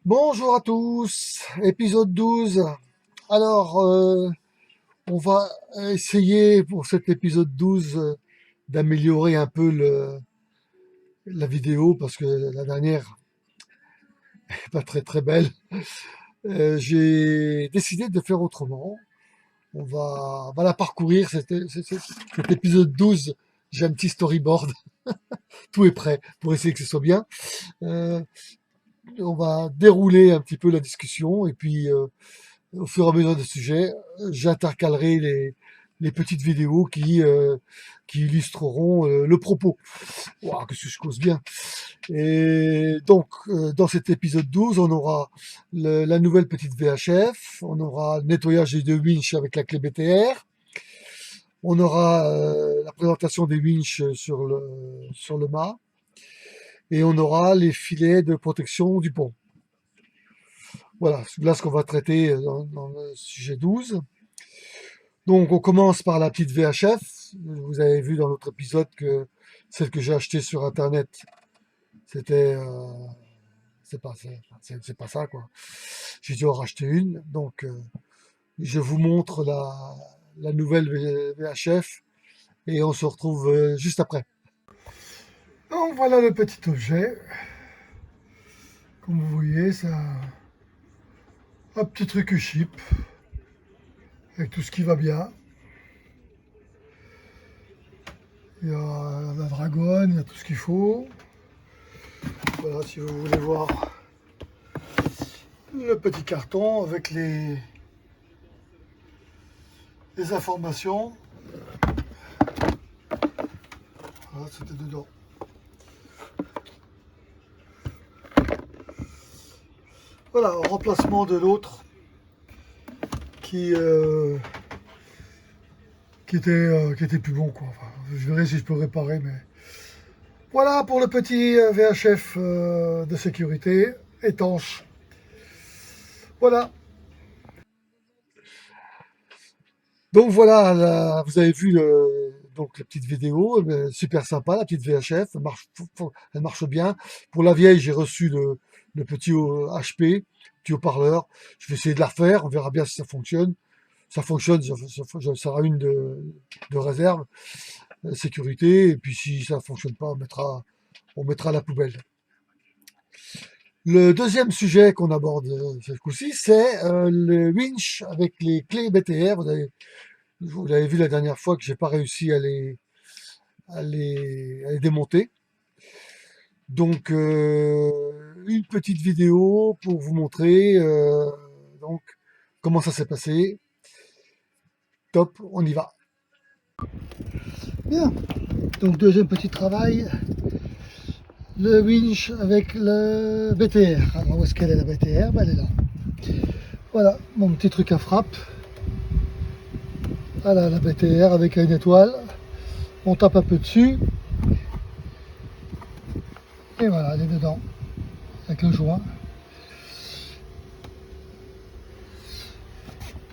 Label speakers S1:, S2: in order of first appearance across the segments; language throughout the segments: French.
S1: Bonjour à tous, épisode 12. Alors, on va essayer pour cet épisode 12 d'améliorer un peu la vidéo parce que la dernière n'est pas très très belle. J'ai décidé de faire autrement. On va la parcourir, cet épisode 12. J'ai un petit storyboard, tout est prêt pour essayer que ce soit bien. Euh, on va dérouler un petit peu la discussion et puis au fur et à mesure des sujets, j'intercalerai les petites vidéos qui illustreront le propos. Wow, que je cause bien. Et donc, dans cet épisode 12, on aura la nouvelle petite VHF, on aura le nettoyage des deux winches avec la clé BTR, on aura la présentation des winches sur le mât, et on aura les filets de protection du pont. Voilà, là ce qu'on va traiter dans le sujet 12. Donc on commence par la petite VHF. Vous avez vu dans l'autre épisode que celle que j'ai achetée sur internet, c'était c'est pas ça quoi. J'ai dû en racheter une. Donc je vous montre la nouvelle VHF et on se retrouve juste après. Donc voilà le petit objet. Comme vous voyez, c'est un petit truc chip avec tout ce qui va bien. Il y a la dragonne, il y a tout ce qu'il faut. Voilà, si vous voulez voir le petit carton avec les informations. Voilà, c'était dedans. Voilà, en remplacement de l'autre qui, euh, qui était plus bon, quoi. Enfin, je verrai si je peux réparer, mais voilà pour le petit VHF de sécurité étanche. Voilà. Donc voilà, vous avez vu donc la petite vidéo, super sympa, la petite VHF, elle marche bien. Pour la vieille, j'ai reçu le petit HP, petit haut-parleur. Je vais essayer de la refaire, on verra bien si ça fonctionne. Ça fonctionne, ça sera une de réserve, sécurité, et puis si ça fonctionne pas, on mettra à la poubelle. Le deuxième sujet qu'on aborde ce coup-ci, c'est le winch avec les clés BTR. Vous l'avez vu la dernière fois que j'ai pas réussi à les démonter. Donc une petite vidéo pour vous montrer donc comment ça s'est passé. Top, on y va. Bien. Donc deuxième petit travail, le winch avec le BTR. Alors où est-ce qu'elle est la BTR? Ben, elle est là. Voilà mon petit truc à frappe. Voilà la BTR avec une étoile. On tape un peu dessus. Et voilà, elle est dedans. Avec le joint.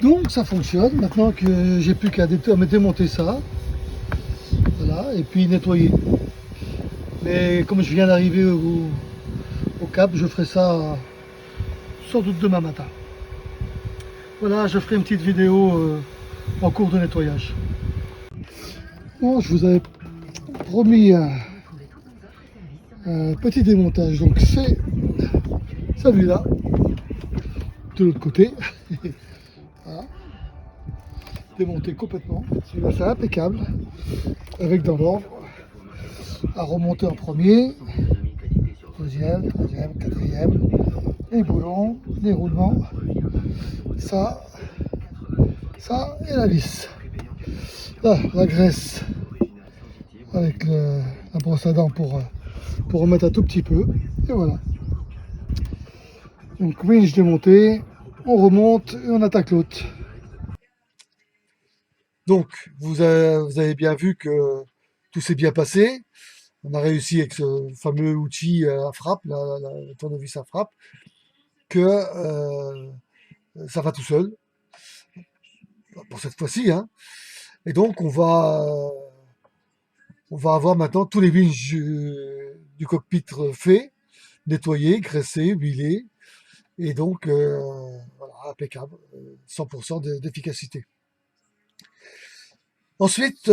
S1: Donc ça fonctionne. Maintenant que j'ai plus qu'à démonter ça. Voilà, et puis nettoyer. Mais comme je viens d'arriver au cap, je ferai ça sans doute demain matin. Voilà, je ferai une petite vidéo en cours de nettoyage. Bon, je vous avais promis un petit démontage. Donc c'est celui-là, de l'autre côté. Voilà. Démonté complètement. Celui-là c'est impeccable. Avec dans l'ordre. À remonter en premier. Deuxième, troisième, quatrième. Les boulons, les roulements. Ça et la vis. Là, la graisse avec la brosse à dents pour remettre un tout petit peu. Et voilà. Donc winch démonté, on remonte et on attaque l'autre. Donc vous avez bien vu que tout s'est bien passé. On a réussi avec ce fameux outil à frappe, la tournevis à frappe, que ça va tout seul, pour cette fois-ci, hein. Et donc on va avoir maintenant tous les winches du cockpit faits, nettoyés, graissés, huilés, Et donc, voilà, impeccable, 100% d'efficacité. Ensuite,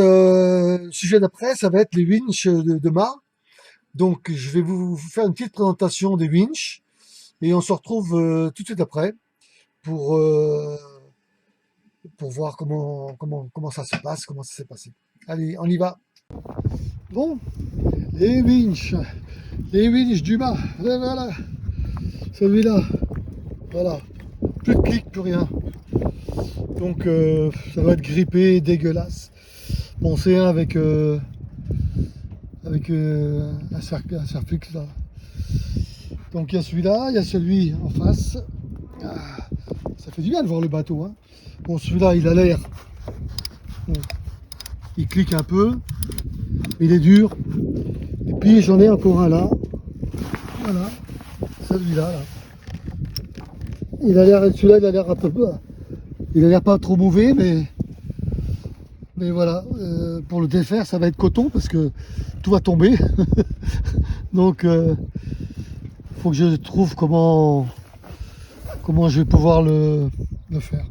S1: sujet d'après, ça va être les winches de mât. Donc, je vais vous faire une petite présentation des winches et on se retrouve tout de suite après pour, euh, pour voir comment ça se passe, comment ça s'est passé. Allez, on y va. Bon, les winches, les winches du mât, et voilà, celui-là, voilà, plus de clic, plus rien. Donc, ça va être grippé, dégueulasse. Bon, c'est un avec un circuit là. Donc il y a celui-là, il y a celui en face. Ah, ça fait du bien de voir le bateau. Hein. Bon, celui-là, il a l'air. Bon, il clique un peu, il est dur. Et puis j'en ai encore un là. Voilà, celui-là. Là. Il a l'air, celui-là, il a l'air un peu. Il a l'air pas trop mauvais, mais voilà. Pour le défaire, ça va être coton parce que tout va tomber. Donc, faut que je trouve comment je vais pouvoir le faire.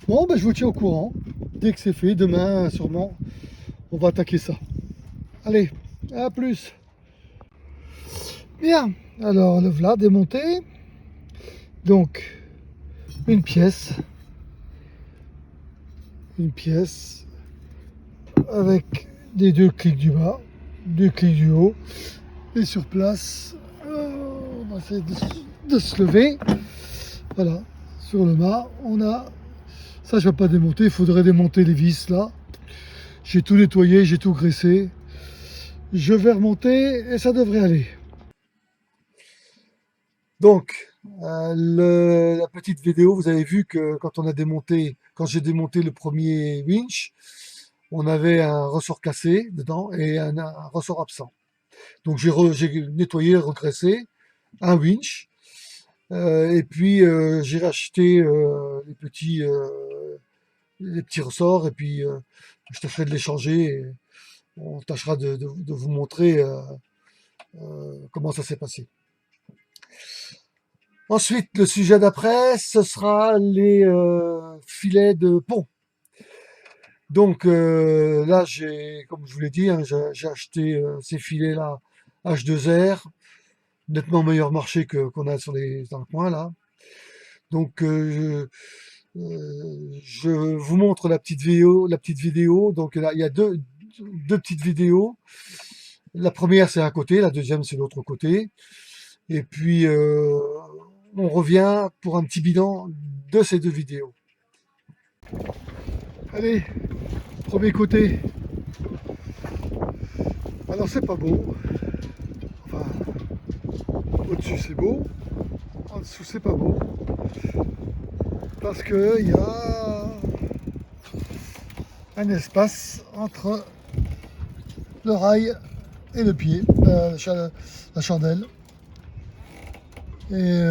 S1: Bon, ben, je vous tiens au courant. Dès que c'est fait, demain, sûrement, on va attaquer ça. Allez, à plus. Bien, alors le voilà démonté. Donc, une pièce avec les deux clics du bas, deux clics du haut. Et sur place, on va essayer de se lever. Voilà, sur le mât, on a ça. Je ne vais pas démonter, il faudrait démonter les vis là. J'ai tout nettoyé, j'ai tout graissé. Je vais remonter et ça devrait aller. Donc, la petite vidéo, vous avez vu que quand j'ai démonté le premier winch, on avait un ressort cassé dedans et un ressort absent. Donc j'ai nettoyé, regraissé un winch. Et puis j'ai racheté les petits ressorts et puis je tâcherai de les changer et on tâchera de vous montrer comment ça s'est passé. Ensuite, le sujet d'après, ce sera les filets de pont. Donc là, comme je vous l'ai dit, hein, j'ai acheté ces filets-là H2R, nettement meilleur marché qu'on a dans le coin là. Donc je vous montre la petite vidéo. Donc là, il y a deux petites vidéos. La première c'est un côté, la deuxième c'est l'autre côté. Et puis on revient pour un petit bilan de ces deux vidéos. Allez, premier côté. Alors c'est pas beau. Enfin, au-dessus c'est beau. En dessous c'est pas beau. Parce qu'il y a un espace entre le rail et le pied, la chandelle. Et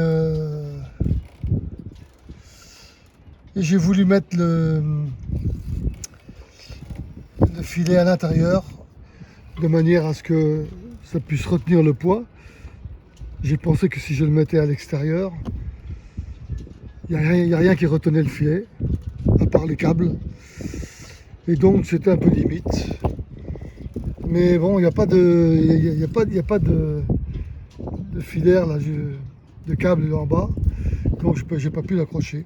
S1: j'ai voulu mettre le filet à l'intérieur de manière à ce que ça puisse retenir le poids. J'ai pensé que si je le mettais à l'extérieur, il n'y a rien qui retenait le filet, à part les câbles. Et donc c'était un peu limite. Mais bon, il n'y a pas de filaire là, de câble là en bas. Donc je n'ai pas pu l'accrocher.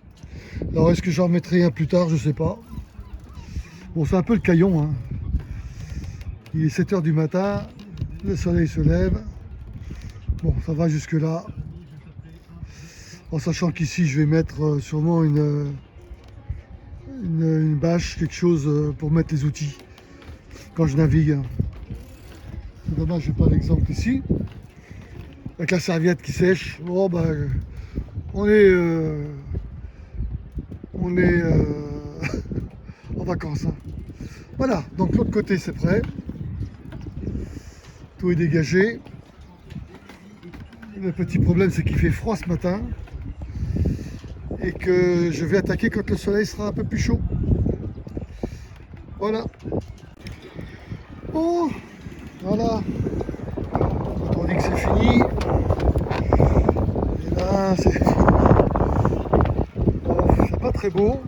S1: Alors est-ce que j'en mettrai un plus tard? Je sais pas. Bon, c'est un peu le caillon. Hein. Il est 7 h du matin, le soleil se lève. Bon, ça va jusque là. En sachant qu'ici, je vais mettre sûrement une bâche, quelque chose pour mettre les outils quand je navigue. C'est dommage, je n'ai pas l'exemple ici. Avec la serviette qui sèche. Bon, ben, on est en vacances. Hein. Voilà, donc l'autre côté c'est prêt. Tout est dégagé. Le petit problème c'est qu'il fait froid ce matin et que je vais attaquer quand le soleil sera un peu plus chaud. Voilà. Bon, voilà. Quand on dit que c'est fini, et là c'est fini. très beau.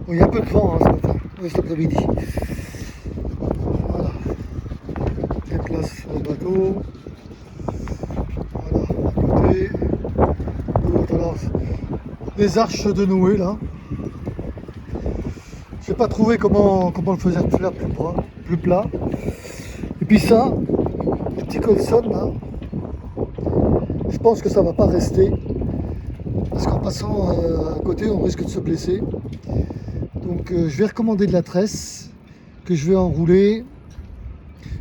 S1: Bon, il y a un peu de vent ce matin, cet après-midi. Voilà, des places sur le bateau. Voilà, à côté. Alors, les arches de Noé là. J'ai pas trouvé comment le faire plus plat. Et puis ça, les petits colsons là, je pense que ça va pas rester. Parce qu'en passant à côté, on risque de se blesser. Donc je vais recommander de la tresse que je vais enrouler.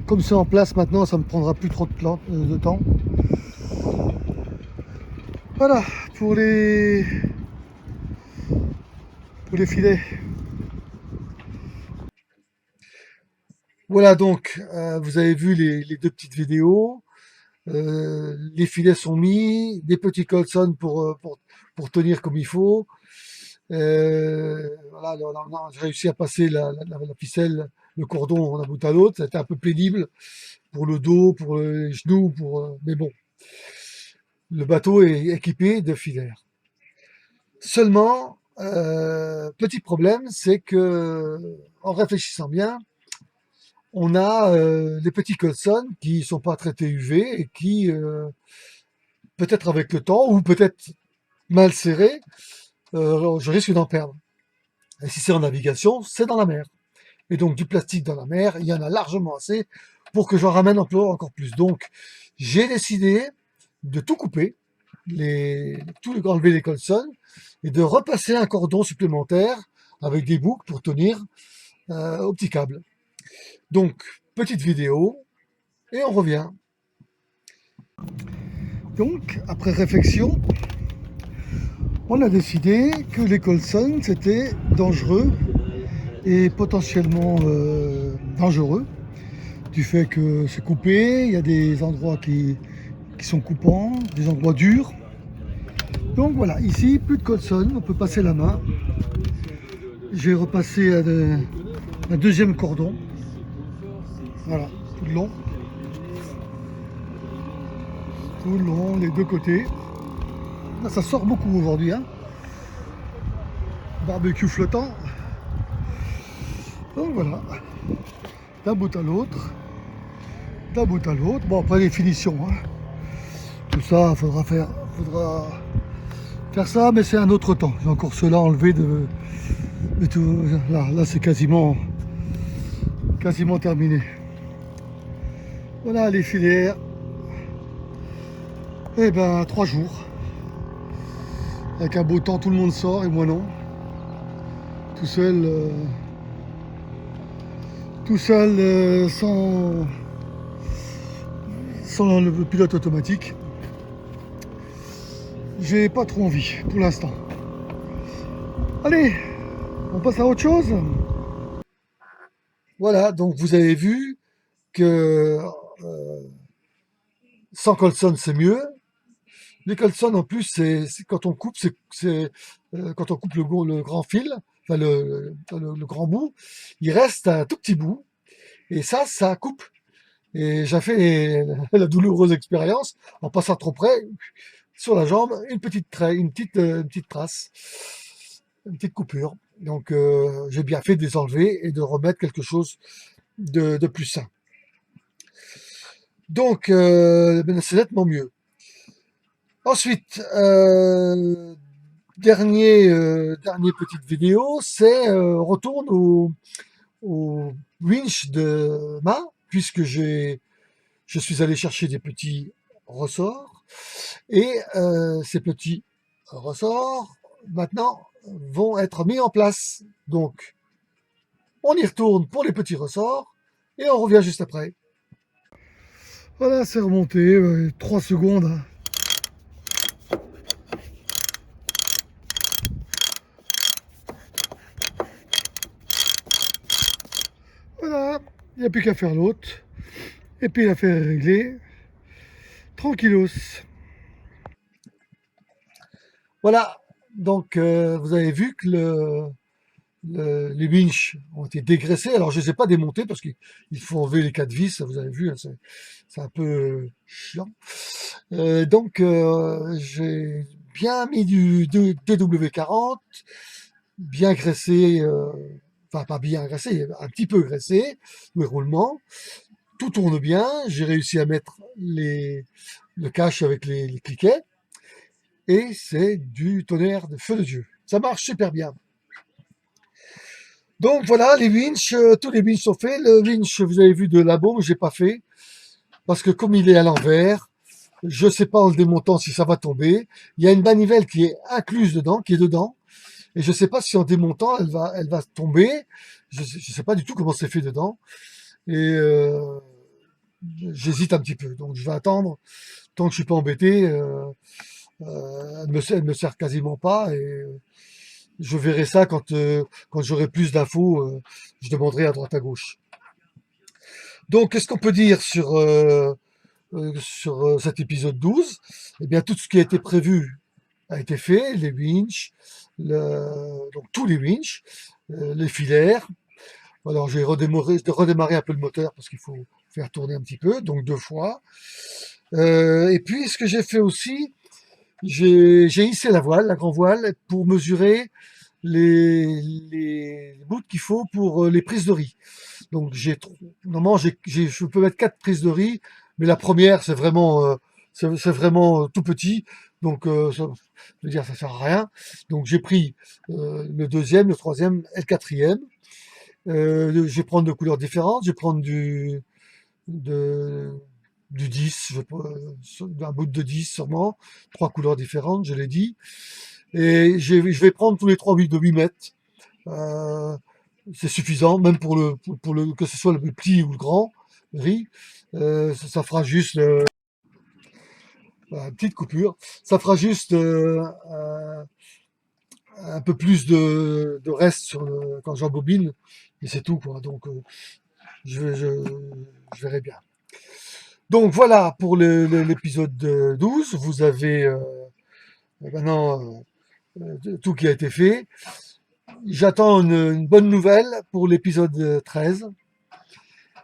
S1: Comme c'est en place maintenant, ça me prendra plus trop de temps. Voilà pour les filets. Voilà donc, vous avez vu les deux petites vidéos. Les filets sont mis, des petits colsons pour tenir comme il faut. Voilà, j'ai réussi à passer la ficelle, le cordon d'un bout à l'autre. C'était un peu pénible pour le dos, pour les genoux, mais bon, le bateau est équipé de filaires. Seulement, petit problème, c'est que en réfléchissant bien, on a des petits colsons qui sont pas traités UV et qui, peut-être avec le temps ou peut-être mal serrés, je risque d'en perdre. Et si c'est en navigation, c'est dans la mer. Et donc du plastique dans la mer, il y en a largement assez pour que j'en ramène encore plus. Donc j'ai décidé de tout couper, enlever les colsons et de repasser un cordon supplémentaire avec des boucles pour tenir au petit câble. Donc petite vidéo et on revient. Donc après réflexion, on a décidé que les colsons c'était dangereux et potentiellement dangereux du fait que c'est coupé, il y a des endroits qui sont coupants, des endroits durs. Donc voilà, ici plus de colson, on peut passer la main. J'ai repassé un deuxième cordon, voilà, tout le long, les deux côtés. Là, ça sort beaucoup aujourd'hui, hein. Barbecue flottant. Donc voilà, d'un bout à l'autre, d'un bout à l'autre. Bon, après les finitions, hein. Tout ça, faudra faire ça, mais c'est un autre temps. J'ai encore cela enlevé de tout. Là c'est quasiment terminé. Voilà les filières. Et ben 3 jours. Avec un beau temps, tout le monde sort et moi non. Tout seul, sans le pilote automatique. J'ai pas trop envie pour l'instant. Allez, on passe à autre chose. Voilà, donc vous avez vu que sans colson c'est mieux. Les colson en plus, c'est quand on coupe, quand on coupe le grand fil, enfin le grand bout, il reste un tout petit bout et ça coupe. Et j'ai fait la douloureuse expérience en passant trop près sur la jambe, une petite trace, une petite coupure. Donc j'ai bien fait de les enlever et de remettre quelque chose de plus sain. Donc c'est nettement mieux. Ensuite, dernier petite vidéo, c'est retourne au winch de main, puisque je suis allé chercher des petits ressorts et ces petits ressorts maintenant vont être mis en place. Donc on y retourne pour les petits ressorts et on revient juste après. Voilà, c'est remonté, 3 secondes. Hein. Voilà, il n'y a plus qu'à faire l'autre. Et puis l'affaire est réglée. Tranquillos. Voilà, donc vous avez vu que les winches ont été dégraissés. Alors je ne les ai pas démontés parce qu'il faut enlever les 4 vis, vous avez vu, hein, c'est un peu chiant. Donc j'ai bien mis du DW40, bien graissé, enfin pas bien graissé, un petit peu graissé, le roulement. Tout tourne bien, j'ai réussi à mettre le cache avec les cliquets, et c'est du tonnerre de feu de Dieu. Ça marche super bien. Donc voilà, les winches, tous les winches sont faits. Le winch, vous avez vu, de labo, j'ai pas fait, parce que comme il est à l'envers, je sais pas en le démontant si ça va tomber. Il y a une manivelle qui est incluse dedans, qui est dedans, et je sais pas si en démontant, elle va tomber. Je sais pas du tout comment c'est fait dedans, et j'hésite un petit peu. Donc je vais attendre tant que je suis pas embêté. Elle me sert quasiment pas, et je verrai ça quand j'aurai plus d'infos. Je demanderai à droite à gauche. Donc, qu'est-ce qu'on peut dire sur cet épisode 12? Eh bien, tout ce qui a été prévu a été fait, les winches, donc tous les winches, les filaires. Alors, j'ai redémarré un peu le moteur parce qu'il faut faire tourner un petit peu, donc 2 fois. Et puis, ce que j'ai fait aussi, j'ai hissé la voile, la grand voile, pour mesurer les bouts qu'il faut pour les prises de riz. Donc normalement je peux mettre 4 prises de riz, mais la première c'est vraiment tout petit, donc je veux dire ça sert à rien. Donc j'ai pris le deuxième, le troisième et le quatrième. Je vais prendre de couleurs différentes. Je vais prendre de, du 10, un bout de 10 sûrement, 3 couleurs différentes, je l'ai dit. Et je vais prendre tous les 3 de 8 mètres. Euh, c'est suffisant, même pour le, que ce soit le petit ou le grand riz. Ça fera juste une petite coupure. Ça fera juste un peu plus de reste quand j'embobine, et c'est tout, quoi. Donc je verrai bien. Donc voilà pour l'épisode 12. Vous avez maintenant tout qui a été fait. J'attends une bonne nouvelle pour l'épisode 13.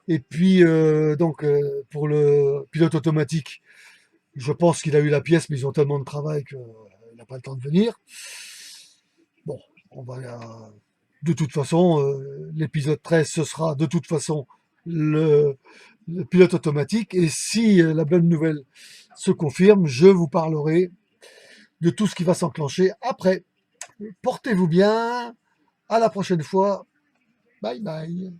S1: Et puis, pour le pilote automatique, je pense qu'il a eu la pièce, mais ils ont tellement de travail qu'il n'a pas le temps de venir. Bon, on va, de toute façon, l'épisode 13, ce sera de toute façon le pilote automatique. Et si la bonne nouvelle se confirme, je vous parlerai de tout ce qui va s'enclencher après. Portez-vous bien. À la prochaine fois. Bye bye.